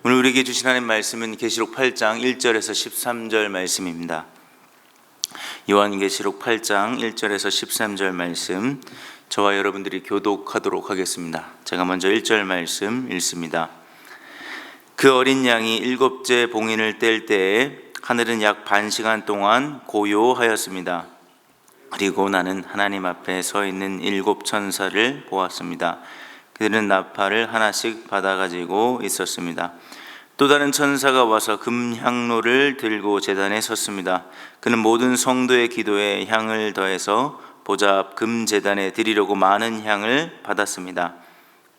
오늘 우리에게 주신 하나님 말씀은 계시록 8장 1절에서 13절 말씀입니다. 요한계시록 8장 1절에서 13절 말씀, 저와 여러분들이 교독하도록 하겠습니다. 제가 먼저 1절 말씀 읽습니다. 그 어린 양이 7째 봉인을 뗄 때에 하늘은 약 반 시간 동안 고요하였습니다. 그리고 나는 하나님 앞에 서 있는 7 천사를 보았습니다. 그들은 나팔을 하나씩 받아가지고 있었습니다. 또 다른 천사가 와서 금향로를 들고 제단에 섰습니다. 그는 모든 성도의 기도에 향을 더해서 보좌 앞 금제단에 드리려고 많은 향을 받았습니다.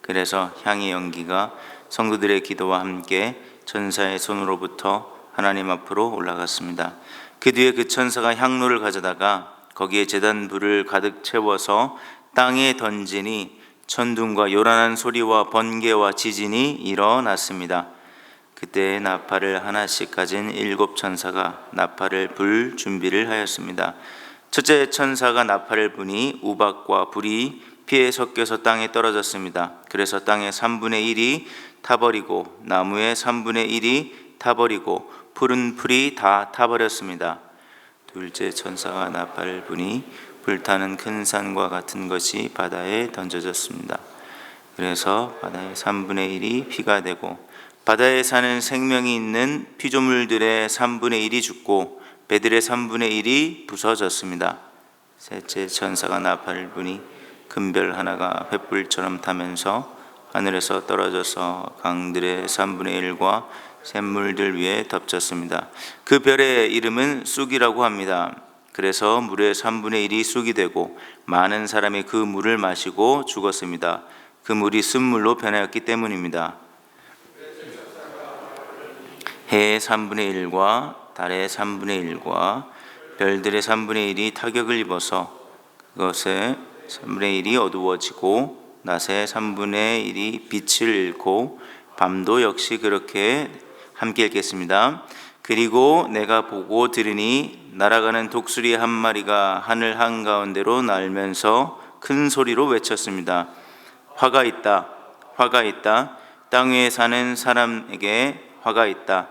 그래서 향의 연기가 성도들의 기도와 함께 천사의 손으로부터 하나님 앞으로 올라갔습니다. 그 뒤에 그 천사가 향로를 가져다가 거기에 제단 불을 가득 채워서 땅에 던지니 천둥과 요란한 소리와 번개와 지진이 일어났습니다. 그때 나팔을 하나씩 가진 7 천사가 나팔을 불 준비를 하였습니다. 첫째 천사가 나팔을 부니 우박과 불이 피에 섞여서 땅에 떨어졌습니다. 그래서 땅의 3분의 1이 타버리고 나무의 3분의 1이 타버리고 푸른 풀이 다 타버렸습니다. 둘째 천사가 나팔을 부니 불타는 큰 산과 같은 것이 바다에 던져졌습니다. 그래서 바다의 3분의 1이 피가 되고 바다에 사는 생명이 있는 피조물들의 3분의 1이 죽고 배들의 3분의 1이 부서졌습니다. 셋째 천사가 나팔을 부니 큰 별 하나가 횃불처럼 타면서 하늘에서 떨어져서 강들의 3분의 1과 샘물들 위에 덮쳤습니다. 그 별의 이름은 쑥이라고 합니다. 그래서 물의 3분의 1이 쑥이 되고 많은 사람이 그 물을 마시고 죽었습니다. 그 물이 쓴물로 변하였기 때문입니다. 해의 3분의 1과 달의 3분의 1과 별들의 3분의 1이 타격을 입어서 그것의 3분의 1이 어두워지고 낮의 3분의 1이 빛을 잃고 밤도 역시 그렇게 함께 읽겠습니다. 그리고 내가 보고 들으니 날아가는 독수리 한 마리가 하늘 한가운데로 날면서 큰 소리로 외쳤습니다. 화가 있다, 화가 있다. 땅 위에 사는 사람에게 화가 있다.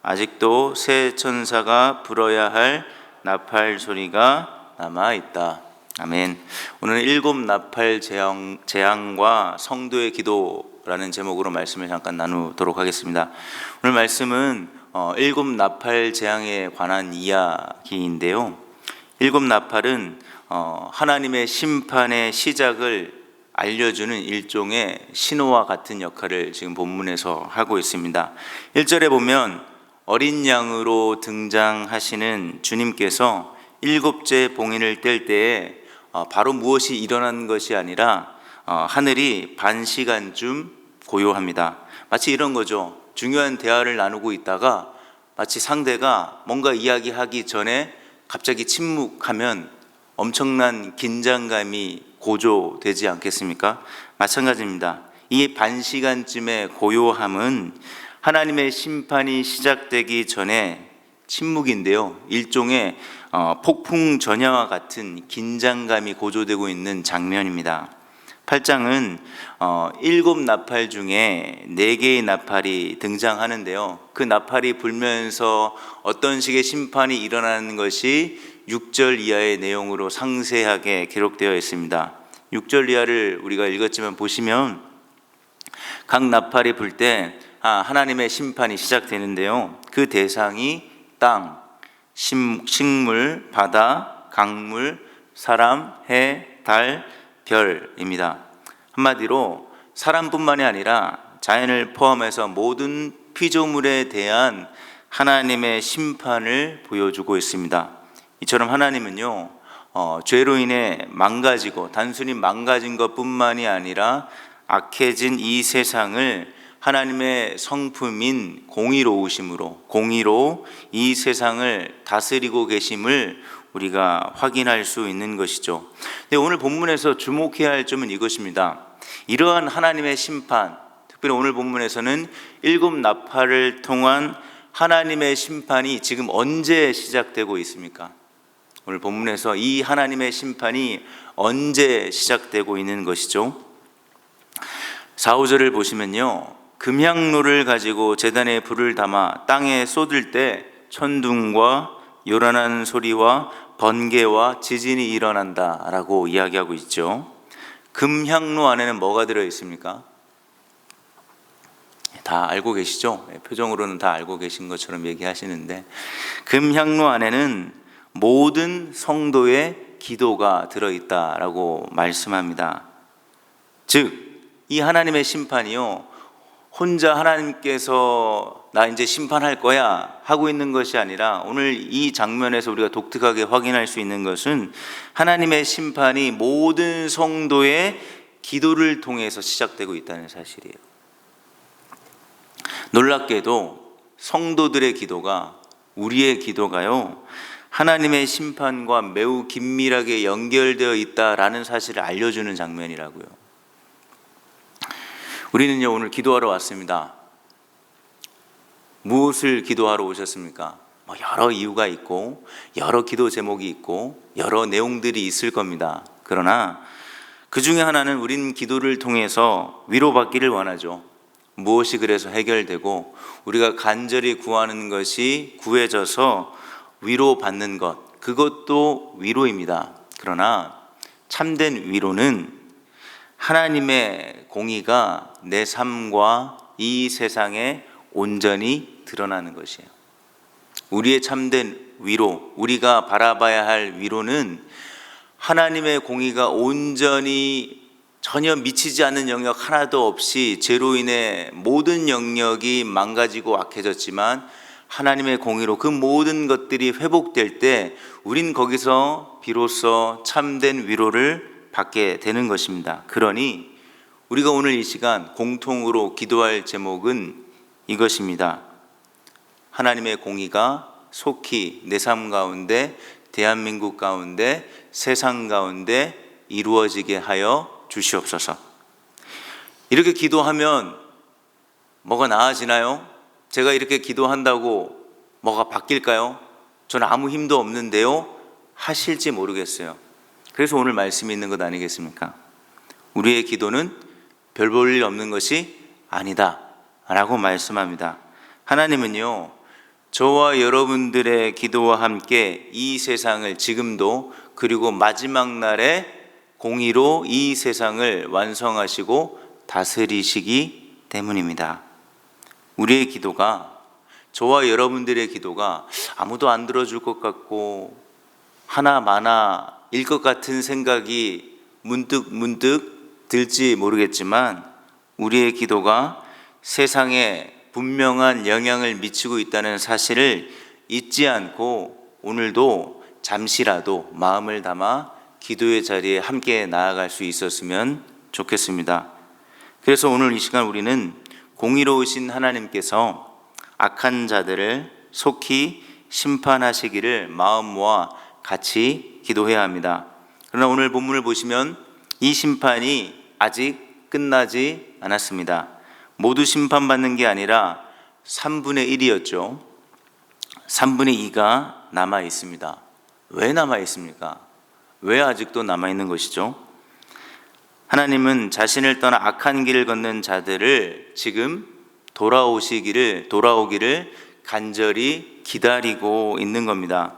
아직도 새 천사가 불어야 할 나팔 소리가 남아있다. 아멘. 오늘은 7 나팔 재앙과 성도의 기도라는 제목으로 말씀을 잠깐 나누도록 하겠습니다. 오늘 말씀은 7 나팔 재앙에 관한 이야기인데요. 7 나팔은 하나님의 심판의 시작을 알려주는 일종의 신호와 같은 역할을 지금 본문에서 하고 있습니다. 1절에 보면 어린 양으로 등장하시는 주님께서 7째 봉인을 뗄 때에 바로 무엇이 일어난 것이 아니라 하늘이 반 시간쯤 고요합니다. 마치 이런 거죠. 중요한 대화를 나누고 있다가 마치 상대가 뭔가 이야기하기 전에 갑자기 침묵하면 엄청난 긴장감이 고조되지 않겠습니까? 마찬가지입니다. 이 반 시간쯤의 고요함은 하나님의 심판이 시작되기 전에 침묵인데요. 일종의 폭풍 전야와 같은 긴장감이 고조되고 있는 장면입니다. 8장은 7 나팔 중에 4개의 나팔이 등장하는데요. 그 나팔이 불면서 어떤 식의 심판이 일어나는 것이 6절 이하의 내용으로 상세하게 기록되어 있습니다. 6절 이하를 우리가 읽었지만 보시면 각 나팔이 불 때 하나님의 심판이 시작되는데요. 그 대상이 땅, 식물, 바다, 강물, 사람, 해, 달, 별입니다. 한마디로 사람뿐만이 아니라 자연을 포함해서 모든 피조물에 대한 하나님의 심판을 보여주고 있습니다. 이처럼 하나님은요, 죄로 인해 망가지고 단순히 망가진 것뿐만이 아니라 악해진 이 세상을 하나님의 성품인 공의로 이 세상을 다스리고 계심을 우리가 확인할 수 있는 것이죠. 근데 오늘 본문에서 주목해야 할 점은 이것입니다. 이러한 하나님의 심판, 특별히 오늘 본문에서는 7 나팔을 통한 하나님의 심판이 지금 언제 시작되고 있습니까? 오늘 본문에서 이 하나님의 심판이 언제 시작되고 있는 것이죠? 4, 5절을 보시면요, 금향로를 가지고 제단에 불을 담아 땅에 쏟을 때 천둥과 요란한 소리와 번개와 지진이 일어난다라고 이야기하고 있죠. 금향로 안에는 뭐가 들어 있습니까? 다 알고 계시죠? 표정으로는 다 알고 계신 것처럼 얘기하시는데, 금향로 안에는 모든 성도의 기도가 들어있다라고 말씀합니다. 즉 이 하나님의 심판이요, 혼자 하나님께서 나 이제 심판할 거야 하고 있는 것이 아니라, 오늘 이 장면에서 우리가 독특하게 확인할 수 있는 것은 하나님의 심판이 모든 성도의 기도를 통해서 시작되고 있다는 사실이에요. 놀랍게도 성도들의 기도가, 우리의 기도가요, 하나님의 심판과 매우 긴밀하게 연결되어 있다라는 사실을 알려주는 장면이라고요. 우리는요, 오늘 기도하러 왔습니다. 무엇을 기도하러 오셨습니까? 여러 이유가 있고 여러 기도 제목이 있고 여러 내용들이 있을 겁니다. 그러나 그 중에 하나는 우린 기도를 통해서 위로받기를 원하죠. 무엇이 그래서 해결되고 우리가 간절히 구하는 것이 구해져서 위로받는 것, 그것도 위로입니다. 그러나 참된 위로는 하나님의 공의가 내 삶과 이 세상에 온전히 드러나는 것이에요. 우리의 참된 위로, 우리가 바라봐야 할 위로는 하나님의 공의가 온전히 전혀 미치지 않는 영역 하나도 없이 죄로 인해 모든 영역이 망가지고 악해졌지만 하나님의 공의로 그 모든 것들이 회복될 때 우린 거기서 비로소 참된 위로를 받게 되는 것입니다. 그러니 우리가 오늘 이 시간 공통으로 기도할 제목은 이것입니다. 하나님의 공의가 속히 내 삶 가운데, 대한민국 가운데, 세상 가운데 이루어지게 하여 주시옵소서. 이렇게 기도하면 뭐가 나아지나요? 제가 이렇게 기도한다고 뭐가 바뀔까요? 저는 아무 힘도 없는데요 하실지 모르겠어요. 그래서 오늘 말씀이 있는 것 아니겠습니까? 우리의 기도는 별 볼 일 없는 것이 아니다 라고 말씀합니다. 하나님은요, 저와 여러분들의 기도와 함께 이 세상을 지금도, 그리고 마지막 날에 공의로 이 세상을 완성하시고 다스리시기 때문입니다. 우리의 기도가, 저와 여러분들의 기도가 아무도 안 들어줄 것 같고 하나마나일 것 같은 생각이 문득 들지 모르겠지만, 우리의 기도가 세상에 분명한 영향을 미치고 있다는 사실을 잊지 않고 오늘도 잠시라도 마음을 담아 기도의 자리에 함께 나아갈 수 있었으면 좋겠습니다. 그래서 오늘 이 시간 우리는 공의로우신 하나님께서 악한 자들을 속히 심판하시기를 마음 모아 같이 기도해야 합니다. 그러나 오늘 본문을 보시면 이 심판이 아직 끝나지 않았습니다. 모두 심판받는 게 아니라 3분의 1이었죠. 3분의 2가 남아 있습니다. 왜 남아 있습니까? 왜 아직도 남아 있는 것이죠? 하나님은 자신을 떠나 악한 길을 걷는 자들을 지금 돌아오기를 간절히 기다리고 있는 겁니다.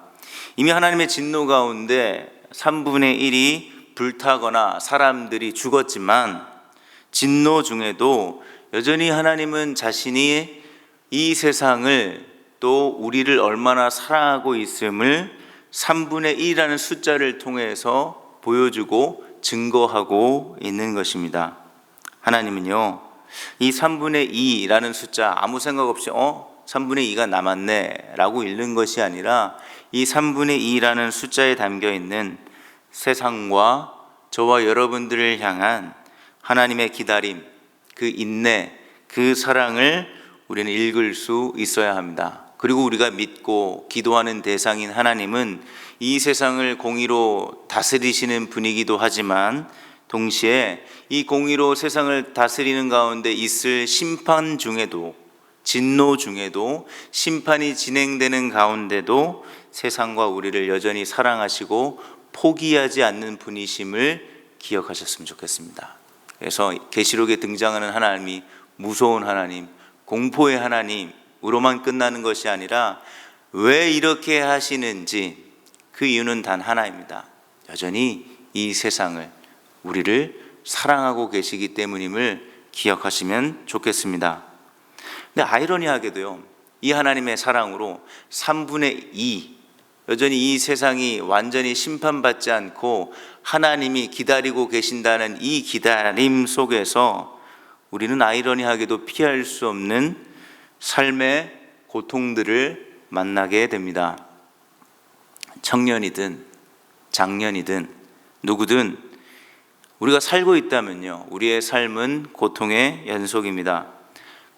이미 하나님의 진노 가운데 3분의 1이 불타거나 사람들이 죽었지만, 진노 중에도 여전히 하나님은 자신이 이 세상을, 또 우리를 얼마나 사랑하고 있음을 3분의 1이라는 숫자를 통해서 보여주고 증거하고 있는 것입니다. 하나님은요, 이 3분의 2라는 숫자 아무 생각 없이 3분의 2가 남았네 라고 읽는 것이 아니라, 이 3분의 2라는 숫자에 담겨 있는 세상과 저와 여러분들을 향한 하나님의 기다림, 그 인내, 그 사랑을 우리는 읽을 수 있어야 합니다. 그리고 우리가 믿고 기도하는 대상인 하나님은 이 세상을 공의로 다스리시는 분이기도 하지만, 동시에 이 공의로 세상을 다스리는 가운데 있을 심판 중에도, 진노 중에도, 심판이 진행되는 가운데도 세상과 우리를 여전히 사랑하시고 포기하지 않는 분이심을 기억하셨으면 좋겠습니다. 그래서 계시록에 등장하는 하나님이 무서운 하나님, 공포의 하나님으로만 끝나는 것이 아니라 왜 이렇게 하시는지 그 이유는 단 하나입니다. 여전히 이 세상을, 우리를 사랑하고 계시기 때문임을 기억하시면 좋겠습니다. 근데 아이러니하게도요, 이 하나님의 사랑으로 3분의 2, 여전히 이 세상이 완전히 심판받지 않고 하나님이 기다리고 계신다는 이 기다림 속에서 우리는 아이러니하게도 피할 수 없는 삶의 고통들을 만나게 됩니다. 청년이든 장년이든 누구든 우리가 살고 있다면요, 우리의 삶은 고통의 연속입니다.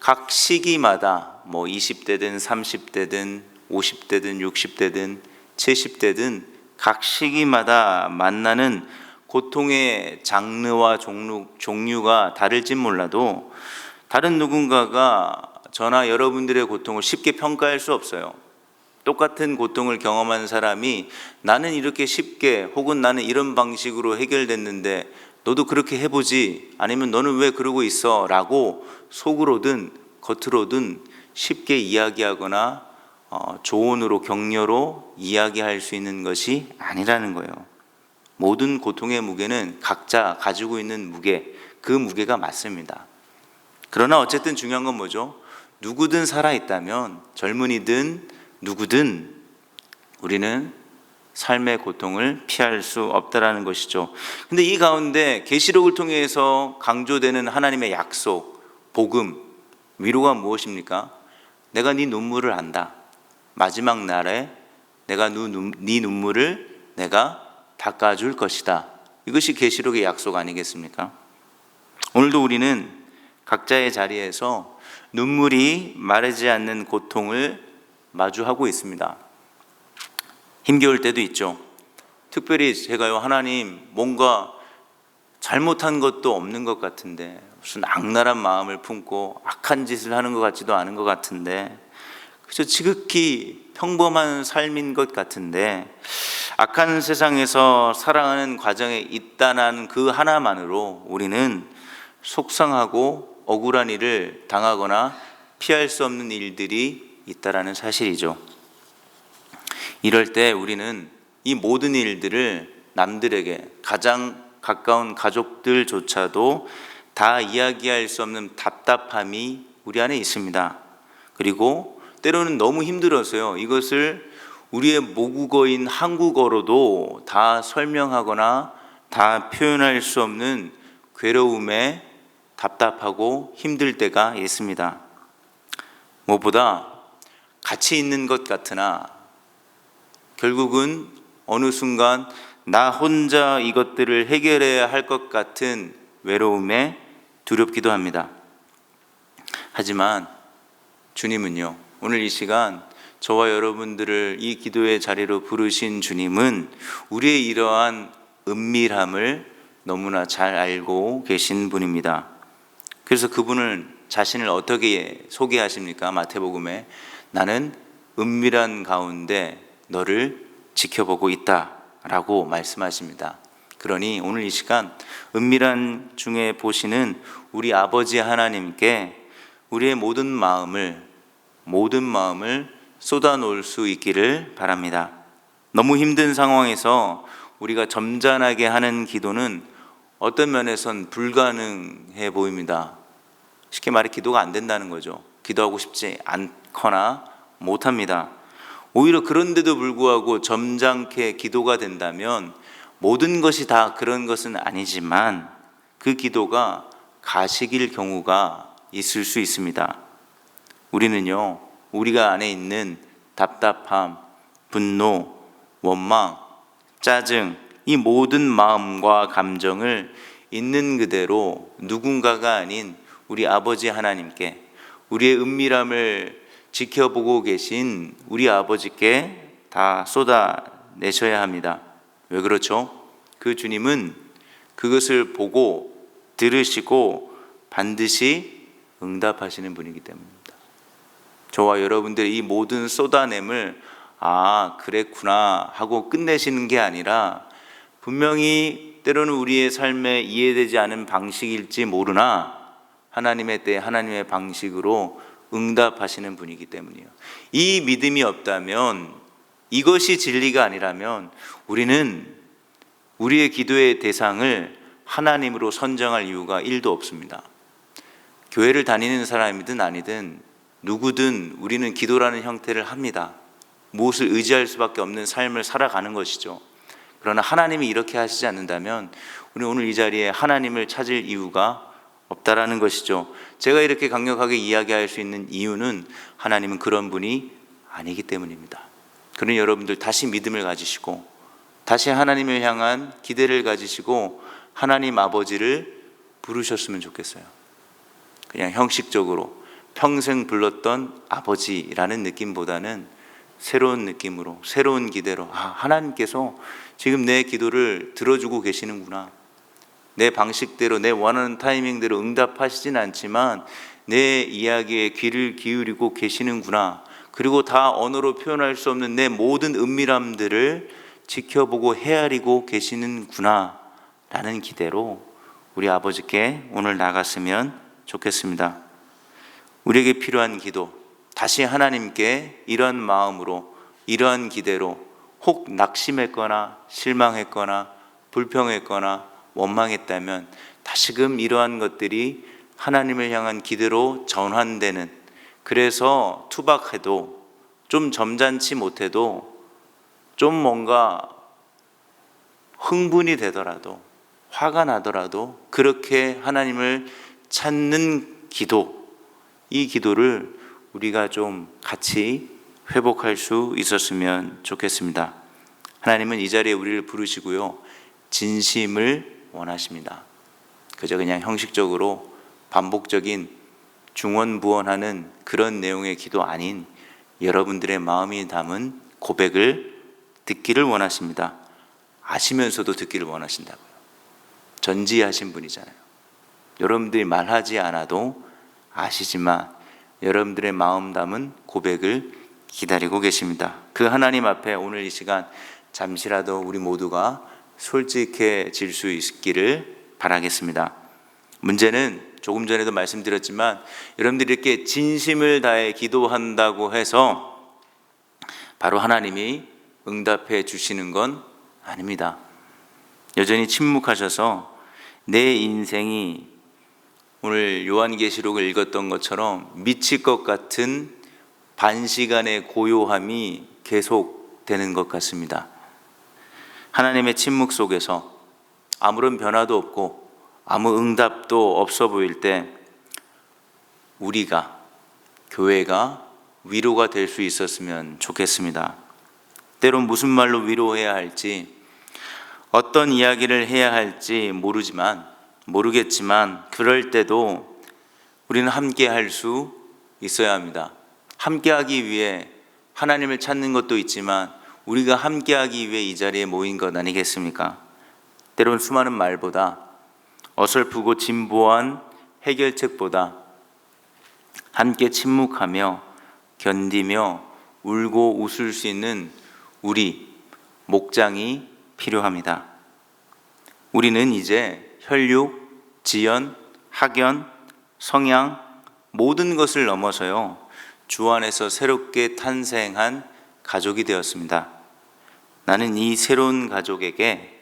각 시기마다 20대든 30대든 50대든 60대든 70대든 각 시기마다 만나는 고통의 장르와 종류가 다를진 몰라도 다른 누군가가 저나 여러분들의 고통을 쉽게 평가할 수 없어요. 똑같은 고통을 경험한 사람이 나는 이렇게 쉽게, 혹은 나는 이런 방식으로 해결됐는데 너도 그렇게 해보지, 아니면 너는 왜 그러고 있어 라고 속으로든 겉으로든 쉽게 이야기하거나 조언으로, 격려로 이야기할 수 있는 것이 아니라는 거예요. 모든 고통의 무게는 각자 가지고 있는 무게, 그 무게가 맞습니다. 그러나 어쨌든 중요한 건 뭐죠? 누구든 살아있다면, 젊은이든 누구든 우리는 삶의 고통을 피할 수 없다라는 것이죠. 근데 이 가운데 계시록을 통해서 강조되는 하나님의 약속, 복음, 위로가 무엇입니까? 내가 네 눈물을 안다. 마지막 날에 내가 네 눈물을 내가 닦아줄 것이다. 이것이 계시록의 약속 아니겠습니까? 오늘도 우리는 각자의 자리에서 눈물이 마르지 않는 고통을 마주하고 있습니다. 힘겨울 때도 있죠. 특별히 제가요, 하나님 뭔가 잘못한 것도 없는 것 같은데, 무슨 악랄한 마음을 품고 악한 짓을 하는 것 같지도 않은 것 같은데, 그저 지극히 평범한 삶인 것 같은데, 악한 세상에서 살아가는 과정에 있다는 그 하나만으로 우리는 속상하고 억울한 일을 당하거나 피할 수 없는 일들이 있다라는 사실이죠. 이럴 때 우리는 이 모든 일들을 남들에게, 가장 가까운 가족들조차도 다 이야기할 수 없는 답답함이 우리 안에 있습니다. 그리고 때로는 너무 힘들어서요, 이것을 우리의 모국어인 한국어로도 다 설명하거나 다 표현할 수 없는 괴로움에 답답하고 힘들 때가 있습니다. 무엇보다 같이 있는 것 같으나 결국은 어느 순간 나 혼자 이것들을 해결해야 할 것 같은 외로움에 두렵기도 합니다. 하지만 주님은요, 오늘 이 시간 저와 여러분들을 이 기도의 자리로 부르신 주님은 우리의 이러한 은밀함을 너무나 잘 알고 계신 분입니다. 그래서 그분을, 자신을 어떻게 소개하십니까? 마태복음에 나는 은밀한 가운데 너를 지켜보고 있다 라고 말씀하십니다. 그러니 오늘 이 시간 은밀한 중에 보시는 우리 아버지 하나님께 우리의 모든 마음을 쏟아놓을 수 있기를 바랍니다. 너무 힘든 상황에서 우리가 점잖하게 하는 기도는 어떤 면에선 불가능해 보입니다. 쉽게 말해 기도가 안 된다는 거죠. 기도하고 싶지 않거나 못합니다. 오히려 그런데도 불구하고 점잖게 기도가 된다면, 모든 것이 다 그런 것은 아니지만 그 기도가 가식일 경우가 있을 수 있습니다. 우리는요, 우리가 안에 있는 답답함, 분노, 원망, 짜증, 이 모든 마음과 감정을 있는 그대로 누군가가 아닌 우리 아버지 하나님께, 우리의 은밀함을 지켜보고 계신 우리 아버지께 다 쏟아내셔야 합니다. 왜 그렇죠? 그 주님은 그것을 보고 들으시고 반드시 응답하시는 분이기 때문입니다. 저와 여러분들의 이 모든 쏟아냄을 그랬구나 하고 끝내시는 게 아니라, 분명히 때로는 우리의 삶에 이해되지 않은 방식일지 모르나, 하나님의 때 하나님의 방식으로 응답하시는 분이기 때문이에요. 이 믿음이 없다면, 이것이 진리가 아니라면 우리는 우리의 기도의 대상을 하나님으로 선정할 이유가 1도 없습니다. 교회를 다니는 사람이든 아니든 누구든 우리는 기도라는 형태를 합니다. 무엇을 의지할 수밖에 없는 삶을 살아가는 것이죠. 그러나 하나님이 이렇게 하시지 않는다면 우리 오늘 이 자리에 하나님을 찾을 이유가 없다라는 것이죠. 제가 이렇게 강력하게 이야기할 수 있는 이유는 하나님은 그런 분이 아니기 때문입니다. 그러니 여러분들 다시 믿음을 가지시고 다시 하나님을 향한 기대를 가지시고 하나님 아버지를 부르셨으면 좋겠어요. 그냥 형식적으로 평생 불렀던 아버지라는 느낌보다는 새로운 느낌으로, 새로운 기대로, 하나님께서 지금 내 기도를 들어주고 계시는구나. 내 방식대로, 내 원하는 타이밍대로 응답하시진 않지만 내 이야기에 귀를 기울이고 계시는구나. 그리고 다 언어로 표현할 수 없는 내 모든 은밀함들을 지켜보고 헤아리고 계시는구나 라는 기대로 우리 아버지께 오늘 나갔으면 좋겠습니다. 우리에게 필요한 기도, 다시 하나님께 이런 마음으로, 이러한 기대로 혹 낙심했거나 실망했거나 불평했거나 원망했다면 다시금 이러한 것들이 하나님을 향한 기대로 전환되는, 그래서 투박해도 좀 점잖지 못해도 좀 뭔가 흥분이 되더라도 화가 나더라도 그렇게 하나님을 찾는 기도, 이 기도를 우리가 좀 같이 회복할 수 있었으면 좋겠습니다. 하나님은 이 자리에 우리를 부르시고요, 진심을 원하십니다. 그저 그냥 형식적으로 반복적인 중원부원하는 그런 내용의 기도 아닌 여러분들의 마음이 담은 고백을 듣기를 원하십니다. 아시면서도 듣기를 원하신다고요. 전지하신 분이잖아요. 여러분들이 말하지 않아도 아시지만 여러분들의 마음 담은 고백을 기다리고 계십니다. 그 하나님 앞에 오늘 이 시간 잠시라도 우리 모두가 솔직해질 수 있기를 바라겠습니다. 문제는 조금 전에도 말씀드렸지만 여러분들이 이렇게 진심을 다해 기도한다고 해서 바로 하나님이 응답해 주시는 건 아닙니다. 여전히 침묵하셔서 내 인생이 오늘 요한계시록을 읽었던 것처럼 미칠 것 같은 반시간의 고요함이 계속되는 것 같습니다. 하나님의 침묵 속에서 아무런 변화도 없고 아무 응답도 없어 보일 때 우리가, 교회가 위로가 될 수 있었으면 좋겠습니다. 때론 무슨 말로 위로해야 할지, 어떤 이야기를 해야 할지 모르겠지만 그럴 때도 우리는 함께 할 수 있어야 합니다. 함께 하기 위해 하나님을 찾는 것도 있지만 우리가 함께 하기 위해 이 자리에 모인 것 아니겠습니까? 때론 수많은 말보다, 어설프고 진보한 해결책보다 함께 침묵하며 견디며 울고 웃을 수 있는 우리 목장이 필요합니다. 우리는 이제 혈육, 지연, 학연, 성향 모든 것을 넘어서요, 주 안에서 새롭게 탄생한 가족이 되었습니다. 나는 이 새로운 가족에게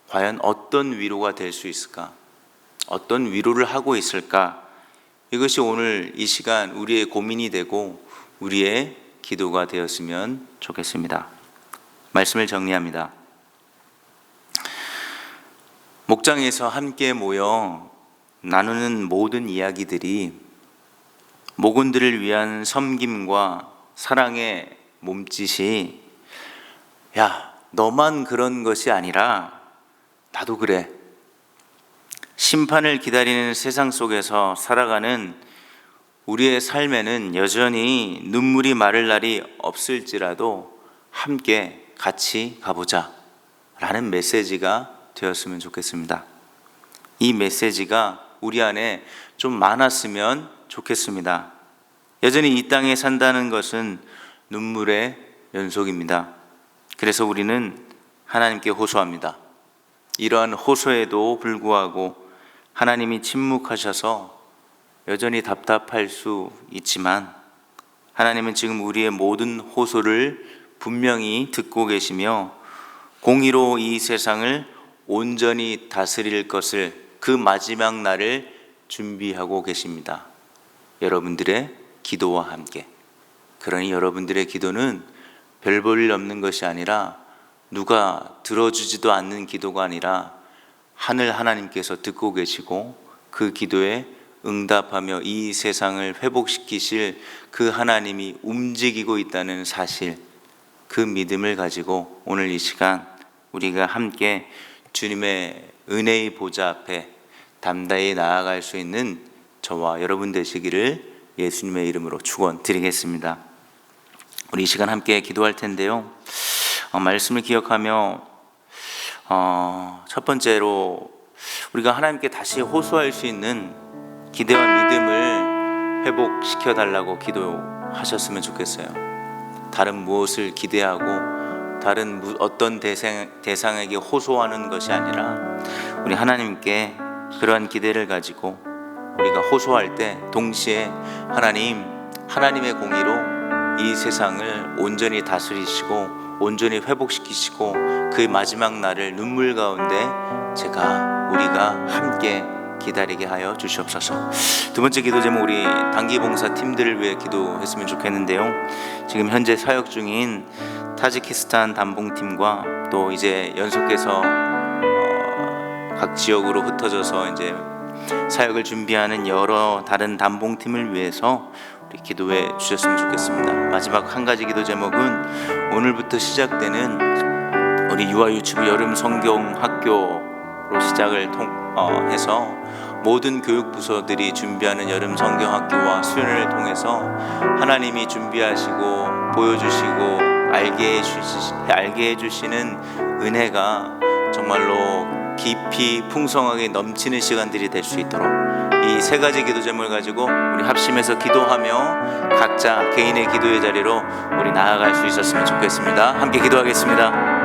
과연 어떤 위로가 될 수 있을까? 어떤 위로를 하고 있을까? 이것이 오늘 이 시간 우리의 고민이 되고 우리의 기도가 되었으면 좋겠습니다. 말씀을 정리합니다. 목장에서 함께 모여 나누는 모든 이야기들이 목원들을 위한 섬김과 사랑의 몸짓이, 야, 너만 그런 것이 아니라 나도 그래. 심판을 기다리는 세상 속에서 살아가는 우리의 삶에는 여전히 눈물이 마를 날이 없을지라도 함께 같이 가보자 라는 메시지가 되었으면 좋겠습니다. 이 메시지가 우리 안에 좀 많았으면 좋겠습니다. 여전히 이 땅에 산다는 것은 눈물의 연속입니다. 그래서 우리는 하나님께 호소합니다. 이러한 호소에도 불구하고 하나님이 침묵하셔서 여전히 답답할 수 있지만 하나님은 지금 우리의 모든 호소를 분명히 듣고 계시며 공의로 이 세상을 온전히 다스릴 것을, 그 마지막 날을 준비하고 계십니다. 여러분들의 기도와 함께. 그러니 여러분들의 기도는 별 볼 일 없는 것이 아니라, 누가 들어주지도 않는 기도가 아니라 하늘 하나님께서 듣고 계시고 그 기도에 응답하며 이 세상을 회복시키실 그 하나님이 움직이고 있다는 사실, 그 믿음을 가지고 오늘 이 시간 우리가 함께 주님의 은혜의 보좌 앞에 담대히 나아갈 수 있는 저와 여러분 되시기를 예수님의 이름으로 축원드리겠습니다. 우리 이 시간 함께 기도할 텐데요, 말씀을 기억하며 첫 번째로 우리가 하나님께 다시 호소할 수 있는 기대와 믿음을 회복시켜 달라고 기도하셨으면 좋겠어요. 다른 무엇을 기대하고 다른 어떤 대상에게 호소하는 것이 아니라 우리 하나님께 그러한 기대를 가지고 우리가 호소할 때 동시에 하나님의 공의로 이 세상을 온전히 다스리시고 온전히 회복시키시고 그 마지막 날을 눈물 가운데 우리가 함께 기다리게 하여 주시옵소서. 두 번째 기도 제목, 우리 단기 봉사 팀들을 위해 기도했으면 좋겠는데요, 지금 현재 사역 중인 타지키스탄 단봉팀과 또 이제 연속해서 각 지역으로 흩어져서 이제 사역을 준비하는 여러 다른 단봉팀을 위해서 우리 기도해 주셨으면 좋겠습니다. 마지막 한 가지 기도 제목은 오늘부터 시작되는 우리 유아 유치부 여름 성경 학교로 시작을 해서 모든 교육부서들이 준비하는 여름 성경학교와 수련회를 통해서 하나님이 준비하시고 보여주시고 알게 해주시는 은혜가 정말로 깊이 풍성하게 넘치는 시간들이 될 수 있도록 이 세 가지 기도 제목을 가지고 우리 합심해서 기도하며 각자 개인의 기도의 자리로 우리 나아갈 수 있었으면 좋겠습니다. 함께 기도하겠습니다.